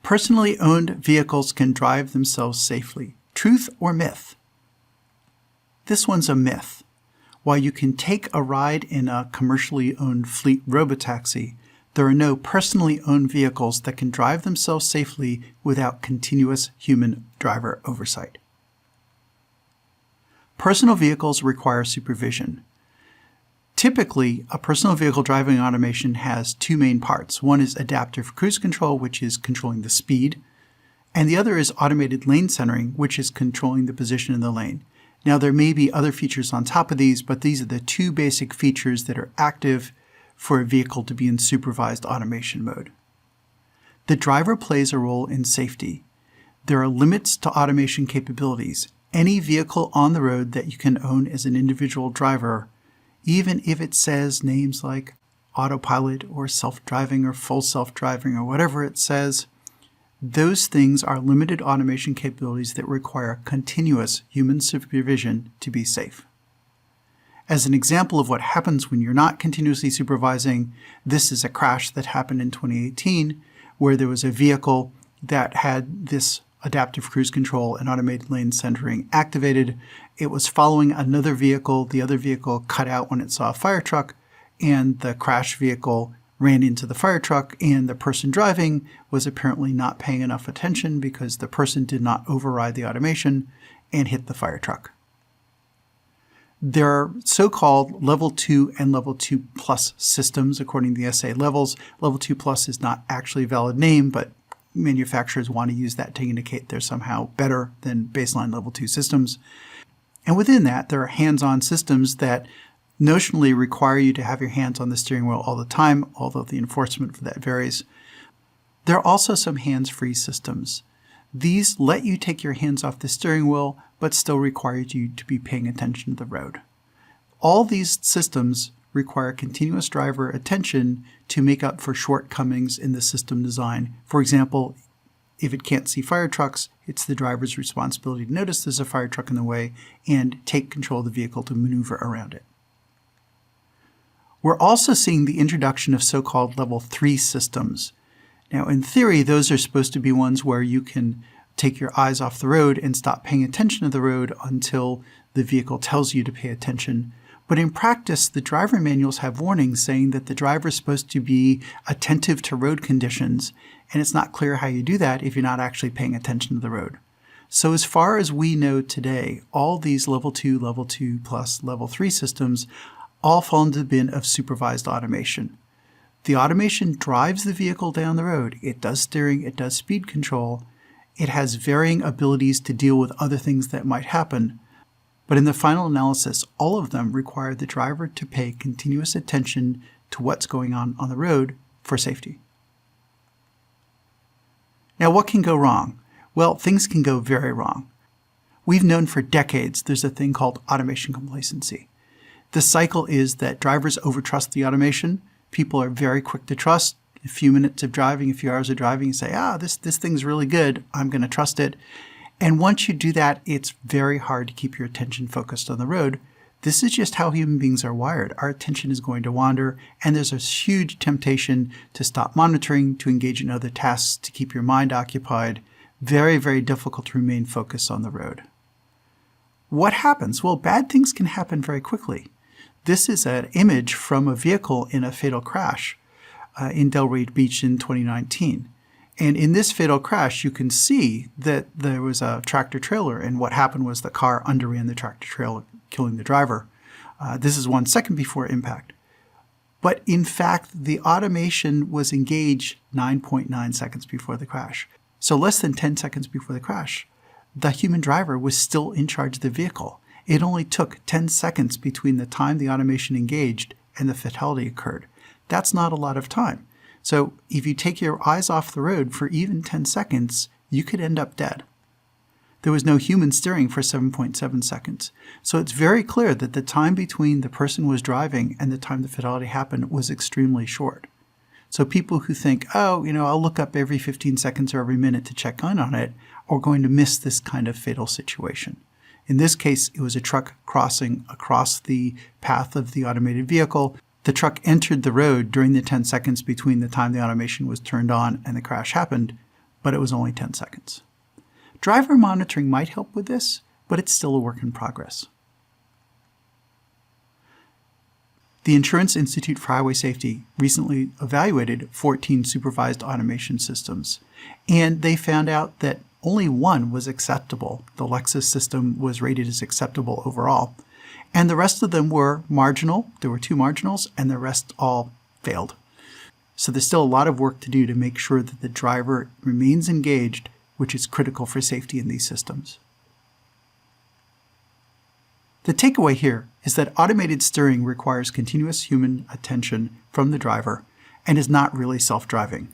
Personally owned vehicles can drive themselves safely. Truth or myth? This one's a myth. While you can take a ride in a commercially owned fleet robotaxi, there are no personally owned vehicles that can drive themselves safely without continuous human driver oversight. Personal vehicles require supervision. Typically, a personal vehicle driving automation has two main parts. One is adaptive cruise control, which is controlling the speed, and the other is automated lane centering, which is controlling the position in the lane. Now, there may be other features on top of these, but these are the two basic features that are active for a vehicle to be in supervised automation mode. The driver plays a role in safety. There are limits to automation capabilities. Any vehicle on the road that you can own as an individual driver, even if it says names like autopilot or self-driving or full self-driving or whatever it says, those things are limited automation capabilities that require continuous human supervision to be safe. As an example of what happens when you're not continuously supervising, this is a crash that happened in 2018 where there was a vehicle that had this adaptive cruise control and automated lane centering activated. It was following another vehicle. The other vehicle cut out when it saw a fire truck, and the crash vehicle ran into the fire truck, and the person driving was apparently not paying enough attention because the person did not override the automation and hit the fire truck. There are so-called level 2 and level 2 plus systems according to the SA levels. Level 2 plus is not actually a valid name, but manufacturers want to use that to indicate they're somehow better than baseline level 2 systems. And within that, there are hands-on systems that notionally require you to have your hands on the steering wheel all the time, although the enforcement for that varies. There are also some hands-free systems. These let you take your hands off the steering wheel, but still require you to be paying attention to the road. All these systems require continuous driver attention to make up for shortcomings in the system design. For example, if it can't see fire trucks, it's the driver's responsibility to notice there's a fire truck in the way and take control of the vehicle to maneuver around it. We're also seeing the introduction of so-called level 3 systems. Now, in theory, those are supposed to be ones where you can take your eyes off the road and stop paying attention to the road until the vehicle tells you to pay attention. But in practice, the driver manuals have warnings saying that the driver is supposed to be attentive to road conditions, and it's not clear how you do that if you're not actually paying attention to the road. So as far as we know today, all these level 2 plus, level 3 systems all fall into the bin of supervised automation. The automation drives the vehicle down the road. It does steering, it does speed control. It has varying abilities to deal with other things that might happen. But in the final analysis, all of them require the driver to pay continuous attention to what's going on the road for safety. Now, what can go wrong? Well, things can go very wrong. We've known for decades there's a thing called automation complacency. The cycle is that drivers overtrust the automation. People are very quick to trust. A few minutes of driving, a few hours of driving, you say, this thing's really good. I'm going to trust it. And once you do that, it's very hard to keep your attention focused on the road. This is just how human beings are wired. Our attention is going to wander, and there's a huge temptation to stop monitoring, to engage in other tasks, to keep your mind occupied. Very, very difficult to remain focused on the road. What happens? Well, bad things can happen very quickly. This is an image from a vehicle in a fatal crash in Delray Beach in 2019. And in this fatal crash, you can see that there was a tractor trailer, and what happened was the car underran the tractor trailer, killing the driver. This is 1 second before impact. But in fact, the automation was engaged 9.9 seconds before the crash. So less than 10 seconds before the crash, the human driver was still in charge of the vehicle. It only took 10 seconds between the time the automation engaged and the fatality occurred. That's not a lot of time. So if you take your eyes off the road for even 10 seconds, you could end up dead. There was no human steering for 7.7 seconds. So it's very clear that the time between the person was driving and the time the fatality happened was extremely short. So people who think, I'll look up every 15 seconds or every minute to check in on it, are going to miss this kind of fatal situation. In this case, it was a truck crossing across the path of the automated vehicle. The truck entered the road during the 10 seconds between the time the automation was turned on and the crash happened, but it was only 10 seconds. Driver monitoring might help with this, but it's still a work in progress. The Insurance Institute for Highway Safety recently evaluated 14 supervised automation systems, and they found out that only one was acceptable. The Lexus system was rated as acceptable overall, and the rest of them were marginal. There were 2 marginals, and the rest all failed. So there's still a lot of work to do to make sure that the driver remains engaged, which is critical for safety in these systems. The takeaway here is that automated steering requires continuous human attention from the driver and is not really self-driving.